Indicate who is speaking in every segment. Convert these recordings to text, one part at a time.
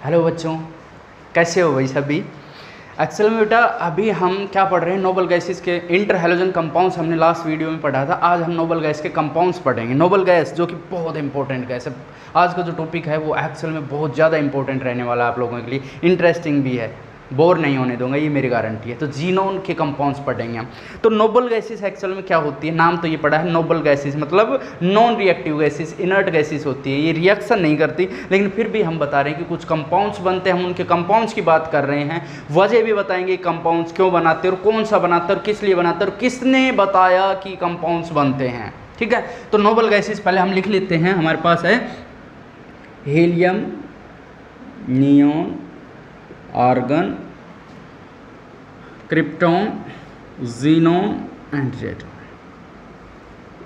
Speaker 1: Hello बच्चों, कैसे हो भाई सभी। एक्चुअल में बेटा अभी हम क्या पढ़ रहे हैं, नोबल गैसेस के इंटर हैलोजन कंपाउंड्स हमने लास्ट वीडियो में पढ़ा था। आज हम नोबल गैस के कंपाउंड्स पढ़ेंगे। नोबल गैस जो कि बहुत इंपॉर्टेंट गैस है। आज का जो टॉपिक है वो एक्चुअल में बहुत ज़्यादा इंपॉर्टेंट रहने वाला है आप लोगों के लिए, इंटरेस्टिंग भी है, बोर नहीं होने दूंगा, ये मेरी गारंटी है। तो जीनोन के कंपाउंड्स पढ़ेंगे हम। तो नोबल गैसेस एक्चुअल में क्या होती है, नाम तो ये पड़ा है नोबल गैसेस, मतलब non reactive gases, inert gases होती है। ये रिएक्शन नहीं करती, लेकिन फिर भी हम बता रहे हैं कि कुछ कंपाउंड्स बनते हैं, हम उनके कंपाउंड्स की बात कर रहे हैं। वजह भी बताएंगे कंपाउंड्स क्यों बनाते हैं और कौन सा बनाता है और किस लिए बनाता है और किसने बताया कि कंपाउंड्स बनते हैं। ठीक है, तो नोबल गैसेस पहले हम लिख लेते हैं। हमारे पास है helium, neon, argon, krypton, xenon and radium.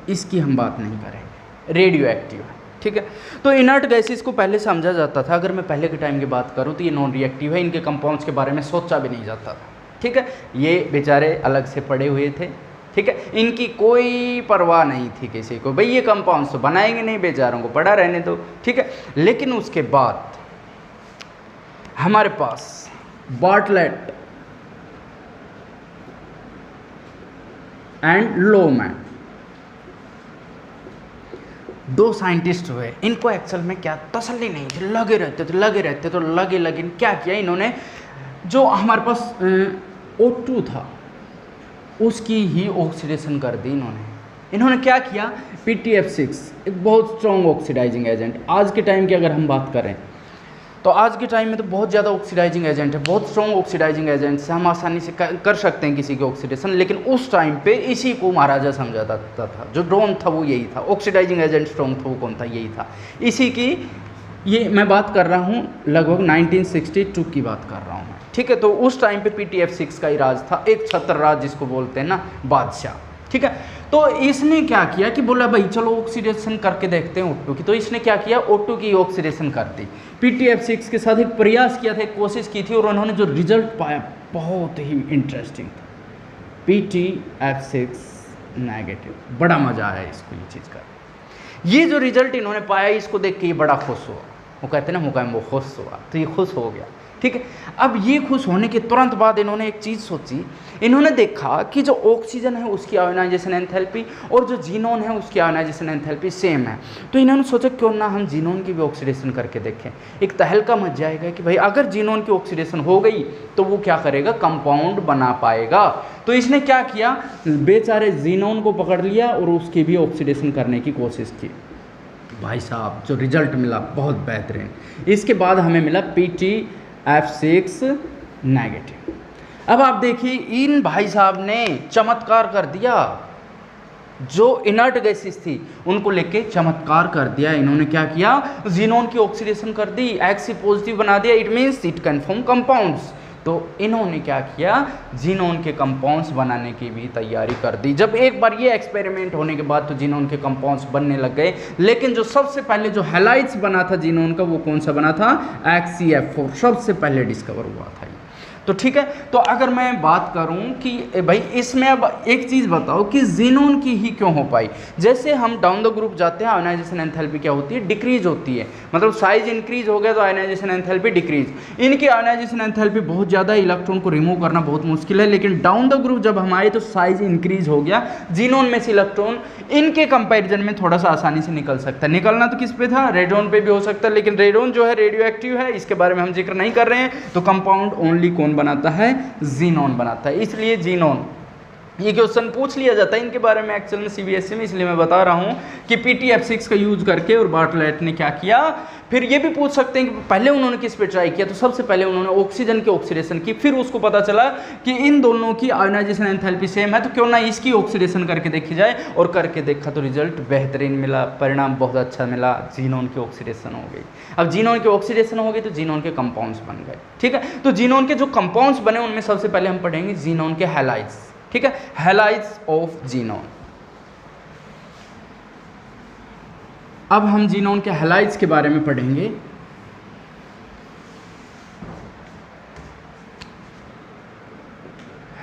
Speaker 1: इसकी हम बात नहीं करेंगे, रेडियो एक्टिव है। ठीक है, तो इनर्ट गैसेस को पहले समझा जाता था। अगर मैं पहले के टाइम की बात करूं तो ये नॉन रिएक्टिव है, इनके कंपाउंड्स के बारे में सोचा भी नहीं जाता था। ठीक है, ये बेचारे अलग से पड़े हुए थे। ठीक है, इनकी कोई परवाह नहीं थी किसी को, भाई ये कंपाउंड्स तो बनाएंगे नहीं, बेचारों को पड़ा रहने दो। ठीक है, लेकिन उसके बाद हमारे पास बार्टलेट एंड लोमैन, दो साइंटिस्ट हुए। इनको एक्चुअल में क्या तसल्ली नहीं थी, लगे रहते तो लगे क्या किया इन्होंने, जो हमारे पास O2 था उसकी ही ऑक्सीडेशन कर दी इन्होंने क्या किया, PTF6 एक बहुत स्ट्रॉन्ग ऑक्सीडाइजिंग एजेंट। आज के टाइम की अगर हम बात करें तो आज के टाइम में तो बहुत ज़्यादा ऑक्सीडाइजिंग एजेंट है, बहुत स्ट्रॉन्ग ऑक्सीडाइजिंग एजेंट से हम आसानी से कर सकते हैं किसी की ऑक्सीडेशन। लेकिन उस टाइम पे इसी को महाराजा समझा जाता था। जो ड्रोन था वो यही था, ऑक्सीडाइजिंग एजेंट स्ट्रॉन्ग था वो कौन था, यही था। इसी की ये मैं बात कर रहा हूँ, लगभग 1962 की बात कर रहा हूँ मैं। ठीक है, तो उस टाइम पे PTF6 का ही राज था, एक छत्र राज जिसको बोलते हैं ना, बादशाह। ठीक है, तो इसने क्या किया कि बोला भाई चलो ऑक्सीडेशन करके देखते हैं O2 की। तो इसने क्या किया, O2 की ऑक्सीडेशन कर दी। PTF6 के साथ एक प्रयास किया था, एक कोशिश की थी, और उन्होंने जो रिजल्ट पाया बहुत ही इंटरेस्टिंग था, PTF6 नेगेटिव। बड़ा मजा आया इसको ये चीज़ का। ये जो रिजल्ट इन्होंने पाया इसको देख के ये बड़ा खुश हुआ। वो कहते हैं ना मुकाम वो खुश हुआ, तो ये खुश हो गया। ठीक है, अब ये खुश होने के तुरंत बाद इन्होंने एक चीज़ सोची। इन्होंने देखा कि जो ऑक्सीजन है उसकी आयोनाइजेशन एंथैल्पी और जो जीनोन है उसकी आयोनाइजेशन एंथैल्पी सेम है। तो इन्होंने सोचा क्यों ना हम जीनोन की भी ऑक्सीडेशन करके देखें। एक तहलका मच जाएगा कि भाई अगर जीनोन की ऑक्सीडेशन हो गई तो वो क्या करेगा, कंपाउंड बना पाएगा। तो इसने क्या किया, बेचारे जीनोन को पकड़ लिया और उसकी भी ऑक्सीडेशन करने की कोशिश की। भाई साहब जो रिजल्ट मिला बहुत बेहतरीन। इसके बाद हमें मिला PTF6 नेगेटिव। अब आप देखिए इन भाई साहब ने चमत्कार कर दिया, जो इनर्ट गैसेस थी उनको लेके चमत्कार कर दिया। इन्होंने क्या किया, जीनोन की ऑक्सीडेशन कर दी, Xe पॉजिटिव बना दिया, it means it can form compounds. तो इन्होंने क्या किया, जीनोन के कंपाउंड्स बनाने की भी तैयारी कर दी। जब एक बार ये एक्सपेरिमेंट होने के बाद तो जीनोन के कंपाउंड्स बनने लग गए। लेकिन जो सबसे पहले जो हैलाइड्स बना था जीनोन का, वो कौन सा बना था, HCF4 सबसे पहले डिस्कवर हुआ था। तो ठीक है, तो अगर मैं बात करूं कि भाई इसमें अब एक चीज़ बताओ कि जीनोन की ही क्यों हो पाई। जैसे हम डाउन द ग्रुप जाते हैं, आयोनाइजेशन एंथैल्पी क्या होती है, डिक्रीज होती है। मतलब साइज इंक्रीज हो गया तो आयोनाइजेशन एंथैल्पी डिक्रीज। इनकी आयोनाइजेशन एंथैल्पी बहुत ज़्यादा, इलेक्ट्रॉन को रिमूव करना बहुत मुश्किल है। लेकिन डाउन द ग्रुप जब हम आए तो साइज इंक्रीज हो गया, जीनोन में से इलेक्ट्रॉन इनके कंपेरिजन में थोड़ा सा आसानी से निकल सकता है। निकलना तो किस पे था, रेडोन पे भी हो सकता है, लेकिन रेडोन जो है रेडियो एक्टिव है, इसके बारे में हम जिक्र नहीं कर रहे हैं। तो कंपाउंड ओनली कौन बनाता है, जीनोन बनाता है। इसलिए जीनोन ये क्वेश्चन पूछ लिया जाता है इनके बारे में एक्चुअल में CBSE में, इसलिए मैं बता रहा हूं कि PTF6 का यूज करके। और बार्टलेट ने क्या किया, फिर ये भी पूछ सकते हैं कि पहले उन्होंने किस पे ट्राई किया। तो सबसे पहले उन्होंने ऑक्सीजन की ऑक्सीडेशन की, फिर उसको पता चला कि इन दोनों की आयोनाइजेशन एंथैल्पी सेम है, तो क्यों ना इसकी ऑक्सीडेशन करके देखी जाए। और करके देखा तो रिजल्ट बेहतरीन मिला, परिणाम बहुत अच्छा मिला, जीनोन की ऑक्सीडेशन हो गई। अब जीनोन की ऑक्सीडेशन हो गई तो जीनोन के कंपाउंड्स बन गए। ठीक है, तो जीनोन के जो कंपाउंड्स बने उनमें सबसे पहले हम पढ़ेंगे जीनोन के हैलाइड्स। ठीक है, हैलाइड्स ऑफ जीनोन। अब हम जीनोन के हैलाइड्स के बारे में पढ़ेंगे।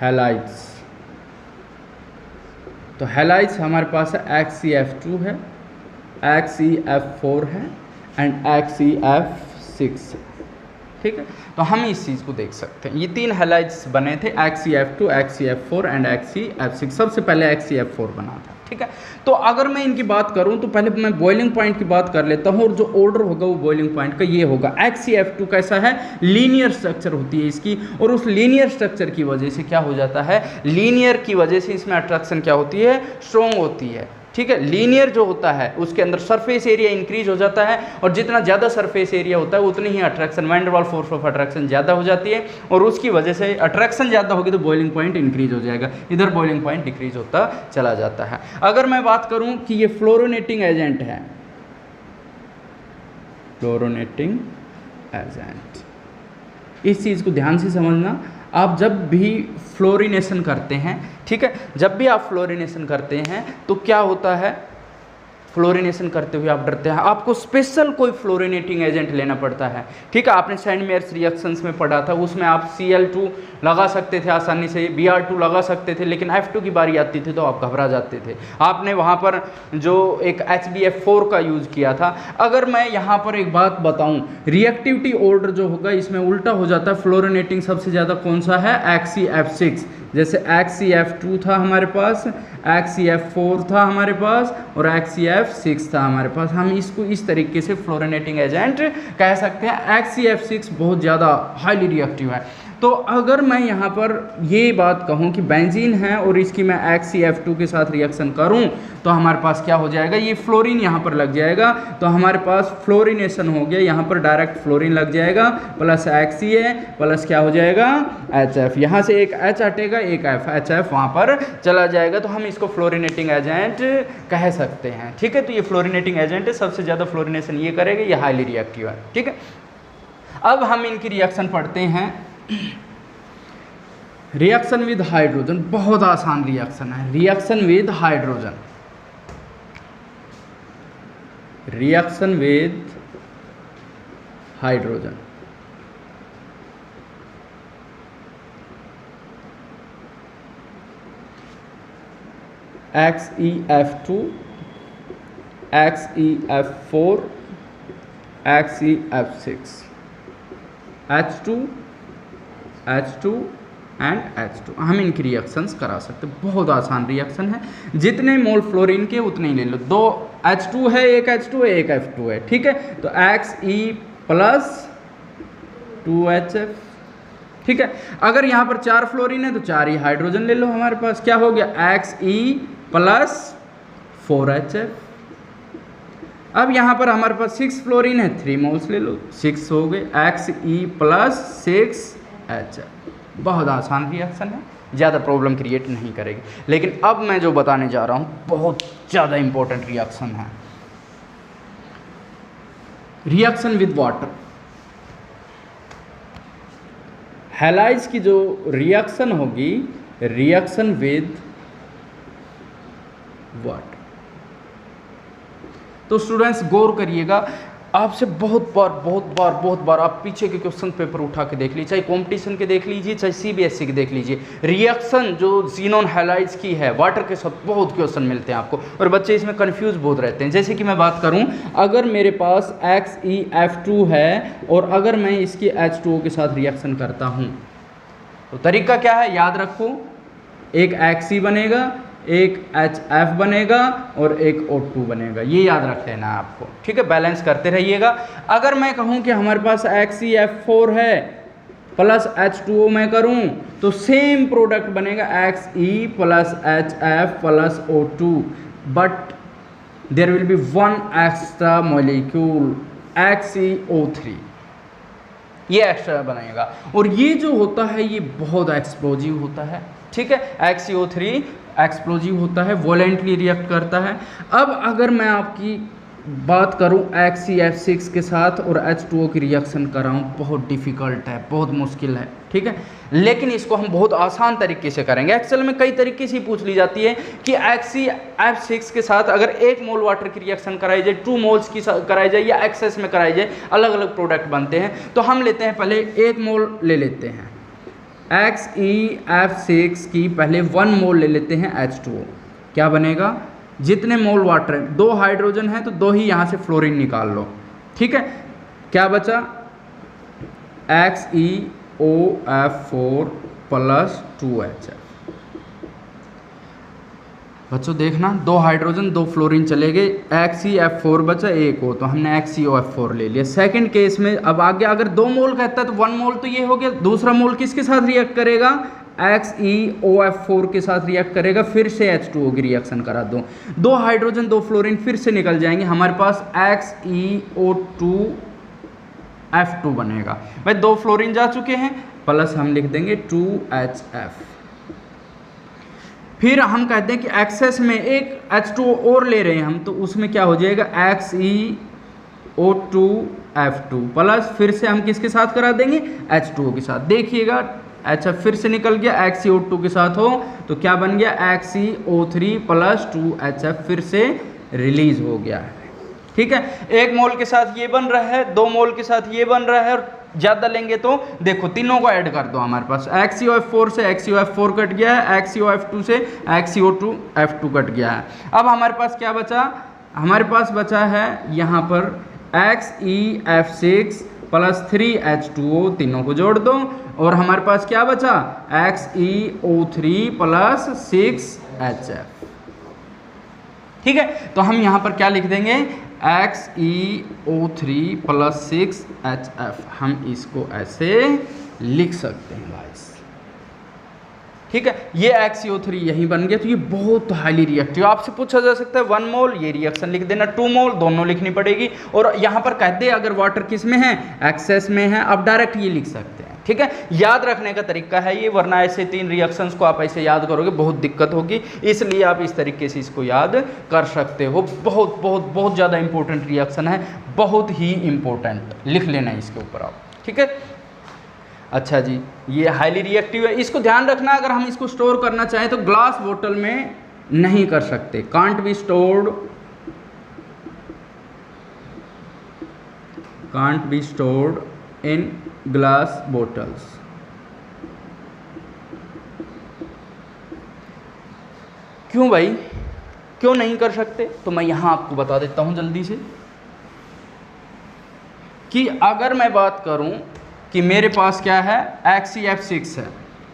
Speaker 1: हैलाइड्स, तो हैलाइड्स हमारे पास है HCF2 है, HCF4 है एंड HCF6। ठीक है। तो हम इस चीज़ को देख सकते हैं, ये 3 हैलाइड्स बने थे, HCF2, HCF4 एंड HCF6। सबसे पहले HCF4 बना था, ठीक है। तो अगर मैं इनकी बात करूं तो पहले मैं बॉइलिंग पॉइंट की बात कर लेता हूं, और जो ऑर्डर होगा वो बॉइलिंग पॉइंट का ये होगा। HCF2 कैसा है, लीनियर स्ट्रक्चर होती है इसकी, और उस लीनियर स्ट्रक्चर की वजह से क्या हो जाता है, लीनियर की वजह से इसमें अट्रैक्शन क्या होती है, स्ट्रॉन्ग होती है, ठीक है। लीनियर जो होता है उसके अंदर सरफेस एरिया इंक्रीज हो जाता है, और जितना ज़्यादा सरफेस एरिया होता है उतनी ही अट्रैक्शन, वैन डर वाल फोर्स ऑफ अट्रैक्शन ज़्यादा हो जाती है, और उसकी वजह से अट्रैक्शन ज़्यादा होगी तो बॉइलिंग पॉइंट इंक्रीज हो जाएगा, इधर बॉइलिंग पॉइंट डिक्रीज होता चला जाता है। अगर मैं बात करूं कि ये फ्लोरोनेटिंग एजेंट है, फ्लोरोनेटिंग एजेंट, इस चीज़ को ध्यान से समझना। आप जब भी फ्लोरिनेशन करते हैं, ठीक है, जब भी आप फ्लोरिनेशन करते हैं तो क्या होता है, फ्लोरिनेशन करते हुए आप डरते हैं, आपको स्पेशल कोई फ्लोरिनेटिंग एजेंट लेना पड़ता है, ठीक है। आपने सेंट मेयर्स रिएक्शंस में पढ़ा था, उसमें आप Cl2 लगा सकते थे आसानी से, Br2 लगा सकते थे, लेकिन F2 की बारी आती थी तो आप घबरा जाते थे। आपने वहाँ पर जो एक HbF4 का यूज़ किया था। अगर मैं यहाँ पर एक बात बताऊँ, रिएक्टिविटी ऑर्डर जो होगा इसमें उल्टा हो जाता है। फ्लोरिनेटिंग सबसे ज़्यादा कौन सा है, HCF6। जैसे HCF2 था हमारे पास, HCF4 था हमारे पास, और HCF6 था हमारे पास। हम इसको इस तरीके से फ्लोरिनेटिंग एजेंट कह सकते हैं। HCF6 बहुत ज़्यादा हाईली रिएक्टिव है। तो अगर मैं यहाँ पर ये बात कहूँ कि बेंजीन है और इसकी मैं HCF2 के साथ रिएक्शन करूँ तो हमारे पास क्या हो जाएगा, ये फ्लोरीन यहाँ पर लग जाएगा, तो हमारे पास फ्लोरिनेशन हो गया, यहाँ पर डायरेक्ट फ्लोरीन लग जाएगा, प्लस HCA प्लस क्या हो जाएगा, HF। यहाँ से एक H हटेगा, एक F, HF वहाँ पर चला जाएगा, तो हम इसको फ्लोरिनेटिंग एजेंट कह सकते हैं, ठीक है। तो ये फ्लोरिनेटिंग एजेंट है, सबसे ज़्यादा फ्लोरिनेशन ये करेगा, ये हाईली रिएक्टिव है, ठीक है। अब हम इनकी रिएक्शन पढ़ते हैं। रिएक्शन विद हाइड्रोजन बहुत आसान रिएक्शन है, reaction with hydrogen, reaction with hydrogen. XeF2, XeF4, XeF6, H2, H2 and H2। हम इनकी रिएक्शंस करा सकते हैं, बहुत आसान रिएक्शन है। जितने मोल फ्लोरीन के उतने ही ले लो, 2 H2 है, एक H2 है, एक F2 है, ठीक है। तो Xe प्लस 2HF, ठीक है। अगर यहाँ पर 4 फ्लोरीन है तो 4 ही हाइड्रोजन ले लो, हमारे पास क्या हो गया, Xe प्लस 4HF। अब यहाँ पर हमारे पास 6 फ्लोरीन है, 3 मोल्स ले लो, 6 हो गए, Xe प्लस 6HF। बहुत आसान रिएक्शन है, ज़्यादा प्रॉब्लम क्रिएट नहीं करेगी। लेकिन अब मैं जो बताने जा रहा हूँ बहुत ज़्यादा इंपॉर्टेंट रिएक्शन है, रिएक्शन विद वाटर। हैलाइड्स की जो रिएक्शन होगी, रिएक्शन विद वाटर। तो स्टूडेंट्स गौर करिएगा, आपसे बहुत बार आप पीछे के क्वेश्चन पेपर उठा के देख लीजिए, चाहे कंपटीशन के देख लीजिए, चाहे CBSE के देख लीजिए। रिएक्शन जो ज़ीनोन हैलाइड्स की है वाटर के साथ, बहुत क्वेश्चन मिलते हैं आपको, और बच्चे इसमें कंफ्यूज बहुत रहते हैं। जैसे कि मैं बात करूं, अगर मेरे पास XeF2 है और अगर मैं इसकी H2O के साथ रिएक्शन करता हूं तो तरीका क्या है, याद रखो, एक Xe बनेगा, एक HF बनेगा और एक O2 बनेगा, ये याद रख लेना आपको, ठीक है। बैलेंस करते रहिएगा। अगर मैं कहूँ कि हमारे पास XeF4 है प्लस H2O मैं करूँ तो सेम प्रोडक्ट बनेगा, Xe plus HF plus O2, but there will be 1 extra molecule XeO3, ये एक्स्ट्रा बनेगा। और ये जो होता है ये बहुत एक्सप्लोजिव होता है, ठीक है। XeO3 एक्सप्लोजिव होता है, वॉलेंटली रिएक्ट करता है। अब अगर मैं आपकी बात करूं XeF6 के साथ और H2O की रिएक्शन कराऊं, बहुत डिफ़िकल्ट है, बहुत मुश्किल है, ठीक है। लेकिन इसको हम बहुत आसान तरीके से करेंगे। एक्चुअल में कई तरीके से पूछ ली जाती है कि XeF6 के साथ अगर 1 मोल वाटर की रिएक्शन कराई जाए, 2 मोल्स की कराई जाए या एक्सेस में कराई जाए, अलग अलग प्रोडक्ट बनते हैं। तो हम लेते हैं पहले 1 मोल ले लेते हैं XeF6 की, पहले 1 मोल ले लेते हैं H2O, क्या बनेगा, जितने मोल वाटर है, 2 हाइड्रोजन है तो 2 ही यहाँ से फ्लोरीन निकाल लो, ठीक है। क्या बचा, XeOF4 प्लस 2HF। बच्चों देखना, 2 हाइड्रोजन 2 फ्लोरीन चले गए, XeF4 बचा, एक हो तो हमने XeOF4 ले लिया। सेकंड केस में अब आगे अगर 2 मोल कहता है तो 1 मोल तो ये हो गया, दूसरा मोल किसके साथ रिएक्ट करेगा, XeOF4 के साथ रिएक्ट करेगा, फिर से H2O की रिएक्शन करा दो, 2 हाइड्रोजन 2 फ्लोरीन फिर से निकल जाएंगे, हमारे पास XeO2F2 बनेगा। भाई 2 फ्लोरीन जा चुके हैं, प्लस हम लिख देंगे 2HF। फिर हम कहते हैं कि एक्सेस में एक H2O और ले रहे हैं हम, तो उसमें क्या हो जाएगा, XeO2F2 प्लस फिर से हम किसके साथ करा देंगे, H2O के साथ। देखिएगा अच्छा फिर से निकल गया, XeO2 के साथ हो तो क्या बन गया, XeO3 प्लस 2HF फिर से रिलीज हो गया है। ठीक है, 1 मोल के साथ ये बन रहा है, 2 मोल के साथ ये बन रहा है, और ज़्यादा लेंगे तो देखो तीनों को ऐड कर दो, हमारे पास XeOF4 से XeOF4 कट गया है, XeOF2 से XeO2F2 कट गया है। अब हमारे पास क्या बचा, हमारे पास बचा है यहाँ पर XeF6 प्लस 3H2O, तीनों को जोड़ दो, और हमारे पास क्या बचा, XeO3 प्लस 6HF। ठीक है, तो हम यहाँ पर क्या लिख देंगे, XeO3 प्लस 6HF, हम इसको ऐसे लिख सकते हैं गाइस। ठीक है, ये XeO3 यही बन गया, तो ये बहुत हाईली रिएक्टिव। आपसे पूछा जा सकता है 1 मोल, ये रिएक्शन लिख देना, 2 मोल दोनों लिखनी पड़ेगी, और यहाँ पर कहते हैं अगर वाटर किस में है, एक्सेस में है, आप डायरेक्ट ये लिख सकते हैं। ठीक है, याद रखने का तरीका है ये, वरना ऐसे 3 रिएक्शंस को आप ऐसे याद करोगे बहुत दिक्कत होगी, इसलिए आप इस तरीके से इसको याद कर सकते हो। बहुत बहुत बहुत ज़्यादा इंपॉर्टेंट रिएक्शन है, बहुत ही इंपॉर्टेंट, लिख लेना इसके ऊपर आप। ठीक है, अच्छा जी, ये हाईली रिएक्टिव है, इसको ध्यान रखना। अगर हम इसको स्टोर करना चाहें तो ग्लास बोतल में नहीं कर सकते, can't be stored in glass bottles. क्यों भाई, क्यों नहीं कर सकते, तो मैं यहां आपको बता देता हूं जल्दी से, कि अगर मैं बात करूं कि मेरे पास क्या है, XeF6 है।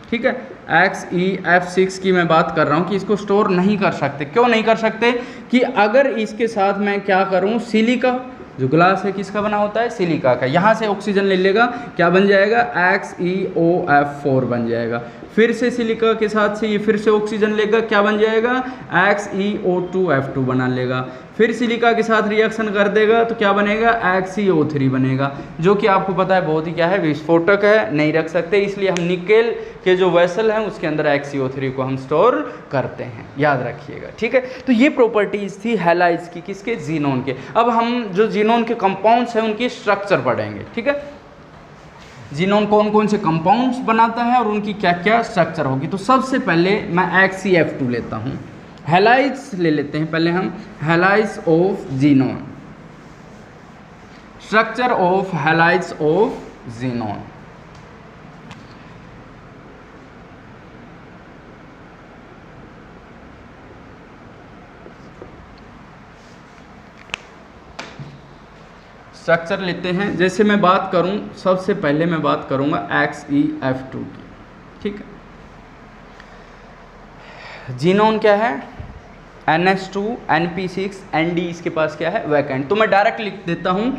Speaker 1: ठीक है, XeF6 की मैं बात कर रहा हूँ कि इसको स्टोर नहीं कर सकते। क्यों नहीं कर सकते, कि अगर इसके साथ मैं क्या करूँ, सिलिका, जो ग्लास है किसका बना होता है, सिलिका का, यहाँ से ऑक्सीजन ले लेगा, क्या बन जाएगा, XeOF4 बन जाएगा। फिर से सिलिका के साथ से ये फिर से ऑक्सीजन लेगा, क्या बन जाएगा, XeO2F2 बना लेगा। फिर सिलिका के साथ रिएक्शन कर देगा तो क्या बनेगा, XeO3 बनेगा, जो कि आपको पता है बहुत ही क्या है, विस्फोटक है, नहीं रख सकते, इसलिए हम निकेल के जो वेसल हैं उसके अंदर XeO3 को हम स्टोर करते हैं, याद रखिएगा। ठीक है, तो ये प्रॉपर्टीज़ थी हैलाइड्स की, किसके, जीनोन के। अब हम जो जीनोन के कंपाउंड्स हैं उनकी स्ट्रक्चर पढ़ेंगे। ठीक है, जीनोन कौन कौन से कंपाउंड्स बनाता है और उनकी क्या क्या स्ट्रक्चर होगी। तो सबसे पहले मैं XeF2 लेता हूँ, हैलाइड्स ले लेते हैं पहले हम, halides of xenon, structure of halides of xenon. Structure लेते हैं, जैसे मैं बात करूं, सबसे पहले मैं बात करूंगा XeF2 की। ठीक है, जीनोन क्या है, NH2 NP6 ND, इसके पास क्या है, वैकेंट। तो मैं डायरेक्ट लिख देता हूं,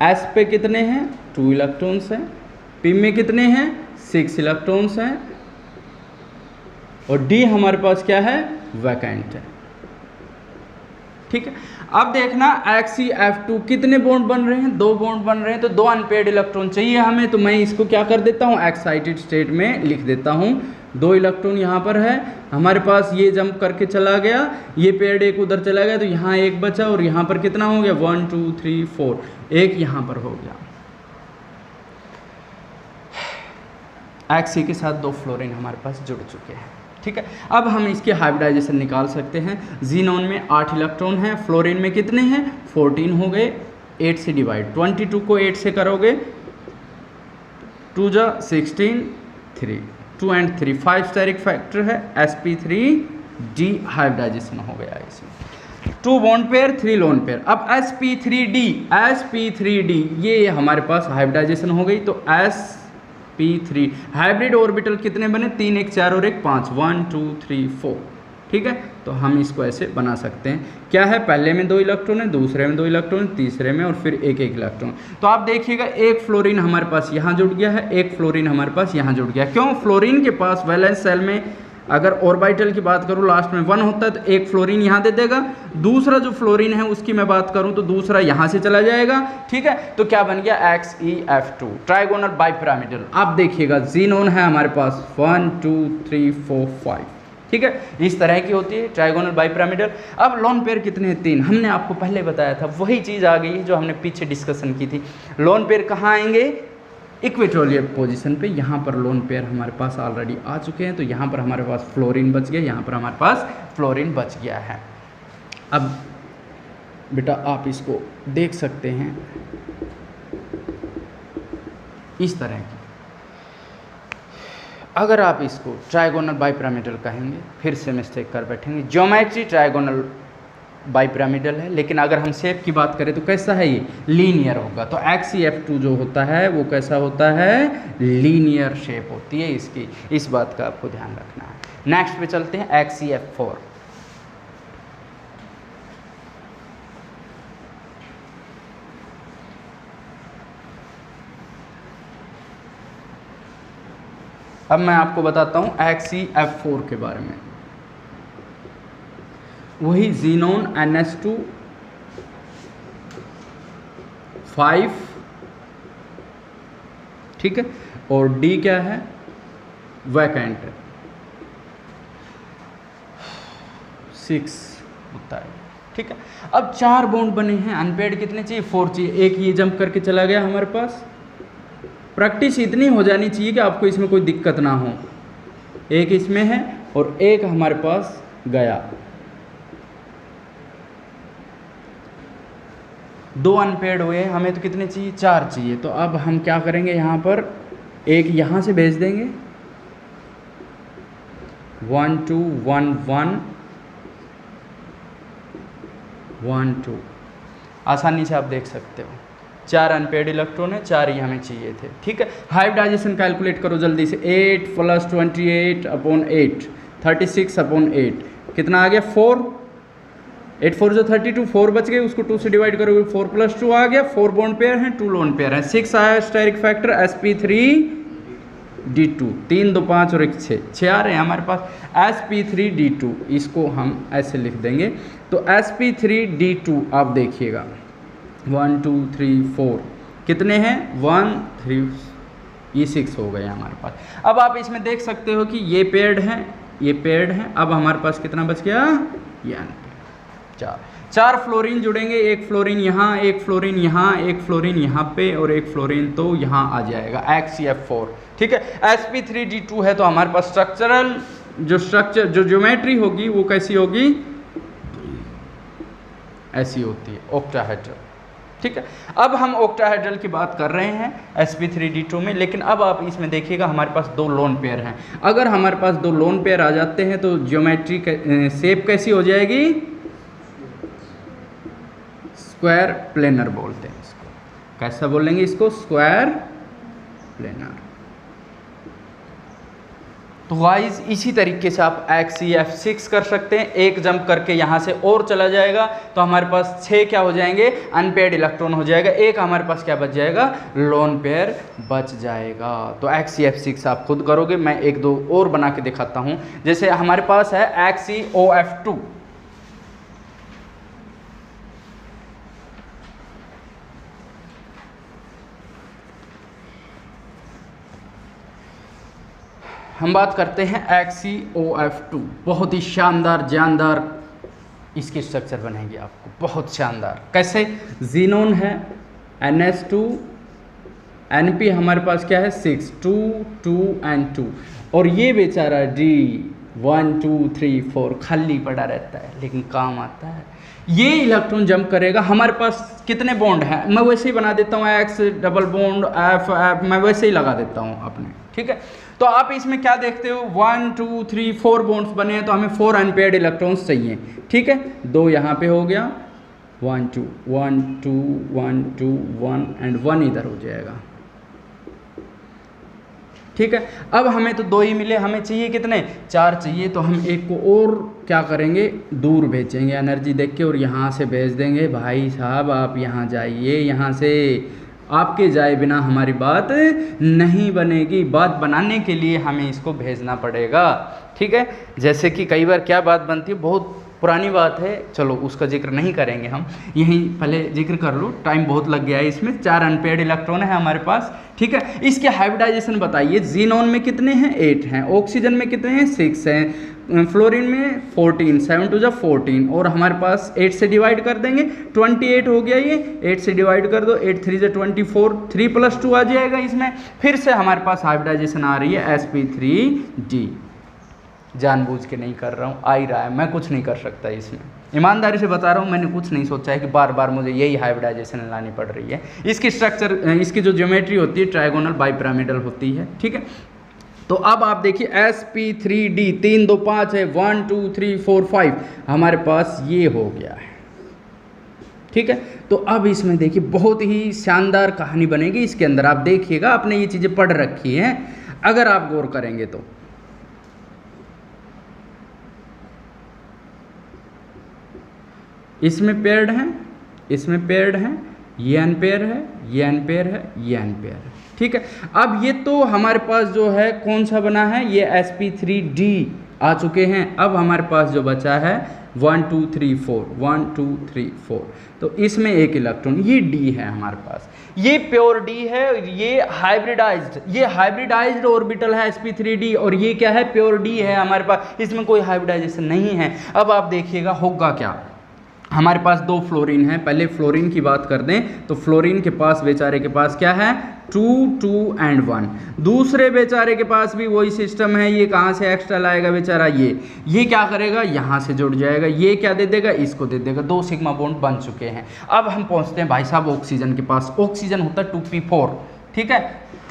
Speaker 1: S पे कितने हैं, 2 इलेक्ट्रॉन्स हैं, P में कितने हैं, 6 इलेक्ट्रॉन्स हैं, और D हमारे पास क्या है, वैकेंट है। ठीक है, अब देखना XeF2 कितने बॉन्ड बन रहे हैं, 2 बॉन्ड बन रहे हैं, तो 2 अनपेयर्ड इलेक्ट्रॉन चाहिए हमें, तो मैं इसको क्या कर देता हूँ, एक्साइटेड स्टेट में लिख देता हूँ। 2 इलेक्ट्रॉन यहाँ पर है हमारे पास, ये जंप करके चला गया, ये पेयर्ड एक उधर चला गया, तो यहाँ एक बचा, और यहाँ पर कितना हो गया, 1 2 3 4, एक यहाँ पर हो गया। Xe के साथ 2 फ्लोरीन हमारे पास जुड़ चुके हैं। ठीक है, अब हम इसके हाइब्रिडाइजेशन निकाल सकते हैं। जीनोन में 8 इलेक्ट्रॉन हैं, फ्लोरीन में कितने हैं, 14 हो गए, 8 से डिवाइड, 22 को 8 से करोगे, 2 जा 16, 3, 2 and 3, 5 स्टेरिक फैक्टर है, sp3d हाइब्रिडाइजेशन हो गया इसमें। 2 बॉन्ड पेयर 3 लोन पेयर। अब sp3d ये हमारे पास हाइब्रिडाइजेशन हो गई, तो sp3 हाइब्रिड ऑर्बिटल कितने बने, 3 1 4 और 1 5, 1 2 3 4, ठीक है। तो हम इसको ऐसे बना सकते हैं, क्या है, पहले में 2 इलेक्ट्रॉन है, दूसरे में 2 इलेक्ट्रॉन, तीसरे में और फिर एक इलेक्ट्रॉन। तो आप देखिएगा एक फ्लोरीन हमारे पास यहाँ जुड़ गया है, एक फ्लोरीन हमारे पास यहाँ जुड़ गया। क्यों, फ्लोरीन के पास वैलेंस सेल में अगर ऑर्बिटल की बात करूँ लास्ट में 1 होता है तो एक फ्लोरीन यहाँ दे देगा, दूसरा जो फ्लोरीन है उसकी मैं बात करूँ तो दूसरा यहाँ से चला जाएगा, ठीक है। तो क्या बन गया, XeF2 ट्राइगोनल बाइपिरामिडल। आप देखिएगा जीनोन है हमारे पास 1 2 3 4 5, ठीक है, इस तरह की होती है ट्राइगोनल बाइपिरामिडल। अब लोन पेयर कितने हैं, 3। हमने आपको पहले बताया था, वही चीज़ आ गई जो हमने पीछे डिस्कशन की थी। लोन पेयर कहाँ आएंगे, इक्वेटोरियल पोजीशन पे। यहाँ पर लोन पेयर हमारे पास ऑलरेडी आ चुके हैं, तो यहाँ पर हमारे पास फ्लोरीन बच गया, यहाँ पर हमारे पास फ्लोरीन बच गया है। अब बेटा आप इसको देख सकते हैं इस तरह की। अगर आप इसको ट्राइगोनल बाइपिरामिडल कहेंगे, फिर से मिस्टेक कर बैठेंगे, ज्योमेट्री ट्राइगोनल बाइपिरामिडल है, लेकिन अगर हम शेप की बात करें तो कैसा है, ये लीनियर होगा। तो XeF2 जो होता है वो कैसा होता है, लीनियर शेप होती है इसकी, इस बात का आपको ध्यान रखना है। नेक्स्ट पे चलते हैं, XeF4। अब मैं आपको बताता हूँ XeF4 के बारे में। वही जीनोन NH2 5, ठीक है, और D क्या है, वैकेंट 6 होता है, ठीक है। अब 4 बॉन्ड बने हैं, अनपेड कितने चाहिए, 4 चाहिए। एक ये जंप करके चला गया हमारे पास। प्रैक्टिस इतनी हो जानी चाहिए कि आपको इसमें कोई दिक्कत ना हो। एक इसमें है और एक हमारे पास गया, 2 अनपेड हुए, हमें तो कितने चाहिए, 4 चाहिए। तो अब हम क्या करेंगे, यहाँ पर एक यहाँ से भेज देंगे, 1 2 1 1 1 2, आसानी से आप देख सकते हो 4 अनपेड इलेक्ट्रॉन है, 4 ही हमें चाहिए थे, ठीक है। हाइब्रिडाइजेशन कैलकुलेट करो जल्दी से, 8 + 28/8 36/8 कितना आ गया, 4। 8 4 जो 32, 4 बच गए, उसको 2 से डिवाइड करोगे, 4 + 2 आ गया। 4 बॉन्ड पेयर हैं, 2 लोन पेयर हैं। 6 आया स्टेरिक फैक्टर sp3d2, 3 2 5 और 1 6 आ रहे हैं हमारे पास। sp3d2 इसको हम ऐसे लिख देंगे, तो sp3d2 आप देखिएगा 1 2 3 4 कितने हैं, 1 3, ये 6 हो गए हमारे पास। अब आप इसमें देख सकते हो कि ये पेयर्ड हैं, ये पेयर्ड हैं। अब हमारे पास कितना बच गया, ये 4 फ्लोरीन जुड़ेंगे, एक फ्लोरीन यहाँ, एक फ्लोरीन यहाँ, एक फ्लोरीन यहाँ पे और एक फ्लोरीन तो यहाँ आ जाएगा, XeF4, ठीक है। sp3d2 है तो हमारे पास स्ट्रक्चरल जो ज्योमेट्री होगी वो कैसी होगी, ऐसी होती है, ऑक्टाहेड्रल, ठीक है। अब हम ऑक्टाहेड्रल की बात कर रहे हैं sp3d2 में, लेकिन अब आप इसमें देखिएगा हमारे पास 2 लोन पेयर हैं। अगर हमारे पास 2 लोन पेयर आ जाते हैं तो ज्योमेट्री शेप कैसी हो जाएगी, स्क्वायर प्लेनर बोलते हैं इसको। कैसा बोलेंगे इसको, स्क्वायर प्लेनर। तो गाइस इसी तरीके से आप XeF6 कर सकते हैं, एक जंप करके यहाँ से और चला जाएगा तो हमारे पास 6 क्या हो जाएंगे, अनपेड इलेक्ट्रॉन हो जाएगा, एक हमारे पास क्या बच जाएगा, लोन पेयर बच जाएगा। तो XeF6 आप खुद करोगे, मैं 1 2 और बना के दिखाता हूँ। जैसे हमारे पास है XeOF2, हम बात करते हैं XeOF2, बहुत ही शानदार जानदार इसकी स्ट्रक्चर बनेगी आपको, बहुत शानदार। कैसे, जीनोन है NH2, NP हमारे पास क्या है 6, 2 2 and 2, और ये बेचारा D 1 2 3 4 खाली पड़ा रहता है लेकिन काम आता है। ये इलेक्ट्रॉन जंप करेगा, हमारे पास कितने बॉन्ड हैं, मैं वैसे ही बना देता हूँ, X डबल बॉन्ड F मैं वैसे ही लगा देता हूँ अपने, ठीक है। तो आप इसमें क्या देखते हो, 1 2 3 4 बॉन्ड्स बने हैं, तो हमें 4 अनपेयर्ड इलेक्ट्रॉन्स चाहिए, ठीक है। 2 यहाँ पे हो गया, 1 2 1 2 1 2 1 एंड 1 इधर हो जाएगा, ठीक है। अब हमें तो 2 ही मिले, हमें चाहिए कितने, 4 चाहिए। तो हम एक को और क्या करेंगे, दूर भेजेंगे एनर्जी देख के, और यहाँ से भेज देंगे, भाई साहब आप यहाँ जाइए, यहाँ से आपके जाए बिना हमारी बात नहीं बनेगी। बात बनाने के लिए हमें इसको भेजना पड़ेगा, ठीक है। जैसे कि कई बार क्या बात बनती है, बहुत पुरानी बात है, चलो उसका जिक्र नहीं करेंगे हम, यहीं पहले जिक्र कर लो, टाइम बहुत लग गया है इसमें। 4 अनपेयर्ड इलेक्ट्रॉन है हमारे पास, ठीक है। इसके हाइब्रिडाइजेशन बताइए, जीनोन में कितने हैं, 8 हैं, ऑक्सीजन में कितने हैं, 6 हैं, फ्लोरीन में 14, 7 2 14, और हमारे पास 8 से डिवाइड कर देंगे, 28 हो गया ये, 8 से डिवाइड कर दो, 8 3 से 24, 3 + 2 आ जाएगा इसमें। फिर से हमारे पास हाइब्रिडाइजेशन आ रही है sp3d, जानबूझ के नहीं कर रहा हूँ, आ ही रहा है, मैं कुछ नहीं कर सकता इसमें, ईमानदारी से बता रहा हूँ, मैंने कुछ नहीं सोचा है कि बार बार मुझे यही हाइब्रिडाइजेशन लानी पड़ रही है। इसकी स्ट्रक्चर, इसकी जो ज्योमेट्री होती है ट्रायगोनल बाइपिरामिडल होती है, ठीक है। तो अब आप देखिए sp3d 3 2 5 है, 1 2 3 4 5 हमारे पास ये हो गया है, ठीक है। तो अब इसमें देखिए बहुत ही शानदार कहानी बनेगी इसके अंदर, आप देखिएगा, आपने ये चीज़ें पढ़ रखी हैं, अगर आप गौर करेंगे तो। इसमें पेयर्ड हैं, इसमें पेयर्ड हैं, ये अनपेयर है, ये अनपेयर है, ये अनपेयर है, ठीक है। अब ये तो हमारे पास जो है कौन सा बना है, ये sp3d आ चुके हैं। अब हमारे पास जो बचा है 1 2 3 4, 1 2 3 4, तो इसमें एक इलेक्ट्रॉन, ये d है हमारे पास, ये प्योर d है, ये हाइब्रिडाइज्ड ऑर्बिटल है sp3d, और ये क्या है, प्योर d है हमारे पास, इसमें कोई हाइब्रिडाइजेशन नहीं है। अब आप देखिएगा होगा क्या, हमारे पास 2 फ्लोरीन है, पहले फ्लोरीन की बात कर दें तो फ्लोरीन के पास, बेचारे के पास क्या है, 2 2 एंड 1, दूसरे बेचारे के पास भी वही सिस्टम है, ये कहाँ से एक्स्ट्रा लाएगा बेचारा, ये क्या करेगा, यहाँ से जुड़ जाएगा, ये क्या दे देगा, इसको दे देगा, 2 सिग्मा बॉन्ड बन चुके हैं। अब हम पहुँचते हैं भाई साहब ऑक्सीजन के पास, ऑक्सीजन होता है 2p4, ठीक है,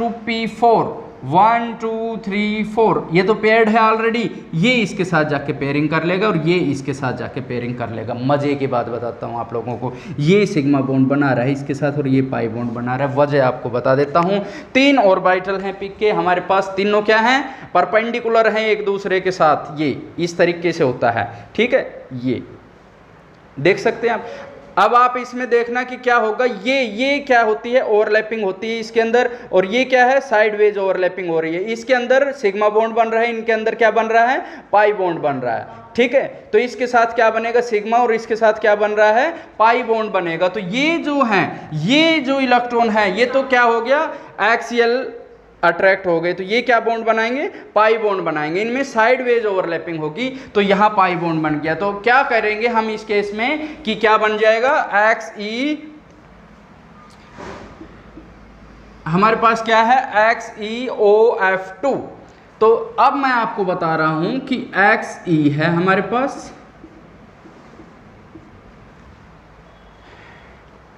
Speaker 1: 2p4, 1 2 3 4, ये तो पेयर्ड है ऑलरेडी, ये इसके साथ जाके पेयरिंग कर लेगा, और ये इसके साथ जाके पेयरिंग कर लेगा। मजे की बात बताता हूँ आप लोगों को, ये सिग्मा बॉन्ड बना रहा है इसके साथ, और ये पाई बॉन्ड बना रहा है। वजह आपको बता देता हूँ, 3 ऑर्बिटल हैं पिक के हमारे पास, तीनों क्या हैं, परपेंडिकुलर हैं एक दूसरे के साथ, ये इस तरीके से होता है, ठीक है, ये देख सकते हैं आप। अब आप इसमें देखना कि क्या होगा, ये क्या होती है, ओवरलैपिंग होती है इसके अंदर, और ये क्या है, साइडवेज ओवरलैपिंग हो रही है। इसके अंदर सिग्मा बॉन्ड बन रहा है, इनके अंदर क्या बन रहा है, पाई बॉन्ड बन रहा है, ठीक है। तो इसके साथ क्या बनेगा, सिग्मा, और इसके साथ क्या बन रहा है, पाई बॉन्ड बनेगा। तो ये जो है, ये जो इलेक्ट्रॉन है, ये तो क्या हो गया, एक्सियल अट्रैक्ट हो गए, तो ये क्या बॉन्ड बनाएंगे, पाई बॉन्ड बनाएंगे, इनमें साइडवेज ओवरलैपिंग होगी, तो यहाँ पाई बॉन्ड बन गया। तो क्या करेंगे हम इस केस में कि क्या बन जाएगा, XE, हमारे पास क्या है, XeOF2। तो अब मैं आपको बता रहा हूं कि XE है हमारे पास,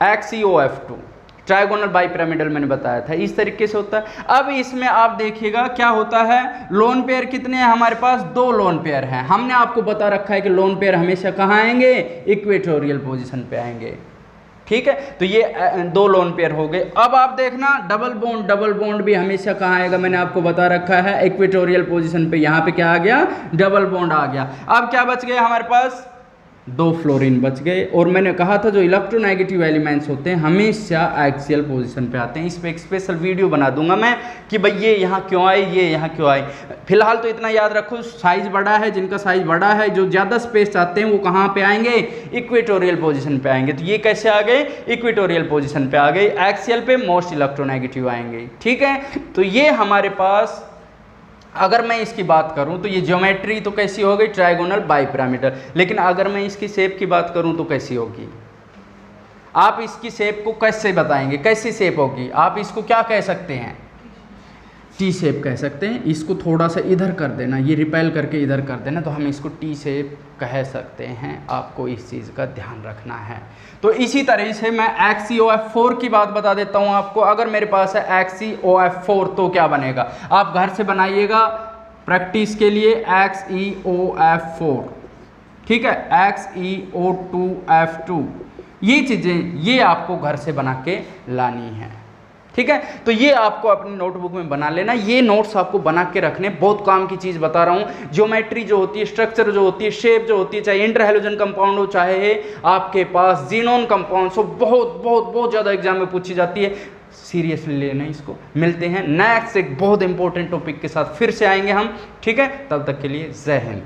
Speaker 1: XeOF2, ट्रायगोनल बाइपिरामिडल मैंने बताया था, इस तरीके से होता है। अब इसमें आप देखिएगा क्या होता है, लोन पेयर कितने हैं हमारे पास, 2 लोन पेयर हैं। हमने आपको बता रखा है कि लोन पेयर हमेशा कहाँ आएंगे, इक्वेटोरियल पोजीशन पे आएंगे, ठीक है। तो ये 2 लोन पेयर हो गए। अब आप देखना डबल बॉन्ड भी हमेशा कहाँ आएगा, मैंने आपको बता रखा है इक्वेटोरियल पोजीशन पे, यहाँ पे क्या आ गया, डबल बॉन्ड आ गया। अब क्या बच गया हमारे पास, 2 फ्लोरीन बच गए। और मैंने कहा था जो इलेक्ट्रोनेगेटिव एलिमेंट्स होते हैं हमेशा एक्सियल पोजीशन पे आते हैं। इस पे एक स्पेशल वीडियो बना दूंगा मैं कि भाई ये यहाँ क्यों आए, ये यहाँ क्यों आए। फिलहाल तो इतना याद रखो, साइज बड़ा है, जिनका साइज बड़ा है, जो ज़्यादा स्पेस चाहते हैं वो कहाँ पे आएंगे, इक्वेटोरियल पोजीशन पे आएंगे। तो ये कैसे आ गए, इक्वेटोरियल पोजीशन पे आ गए, एक्सियल पे मोस्ट इलेक्ट्रोनेगेटिव आएंगे, ठीक है। तो ये हमारे पास, अगर मैं इसकी बात करूं तो ये ज्योमेट्री तो कैसी हो गई, ट्रायगोनल बाइपिरामिडल। लेकिन अगर मैं इसकी शेप की बात करूं तो कैसी होगी, आप इसकी शेप को कैसे बताएंगे, कैसी शेप होगी, आप इसको क्या कह सकते हैं, टी शेप कह सकते हैं। इसको थोड़ा सा इधर कर देना, ये रिपेल करके इधर कर देना, तो हम इसको टी शेप कह सकते हैं। आपको इस चीज़ का ध्यान रखना है। तो इसी तरह से मैं XeOF4 की बात बता देता हूँ आपको। अगर मेरे पास है XeOF4 तो क्या बनेगा, आप घर से बनाइएगा प्रैक्टिस के लिए XeOF4, ठीक है, XeO2F2, ये चीज़ें ये आपको घर से बना के लानी है, ठीक है। तो ये आपको अपनी नोटबुक में बना लेना। ये नोट्स आपको बना के रखने, बहुत काम की चीज़ बता रहा हूँ। ज्योमेट्री जो होती है, स्ट्रक्चर जो होती है, शेप जो होती है, चाहे इंटर हैलोजन कंपाउंड हो, चाहे आपके पास जीनोन कंपाउंड हो, बहुत बहुत बहुत ज़्यादा एग्जाम में पूछी जाती है। सीरियसली लेना इसको। मिलते हैं नेक्स्ट एक बहुत इंपॉर्टेंट टॉपिक के साथ, फिर से आएंगे हम, ठीक है। तब तक के लिए जय हिंद।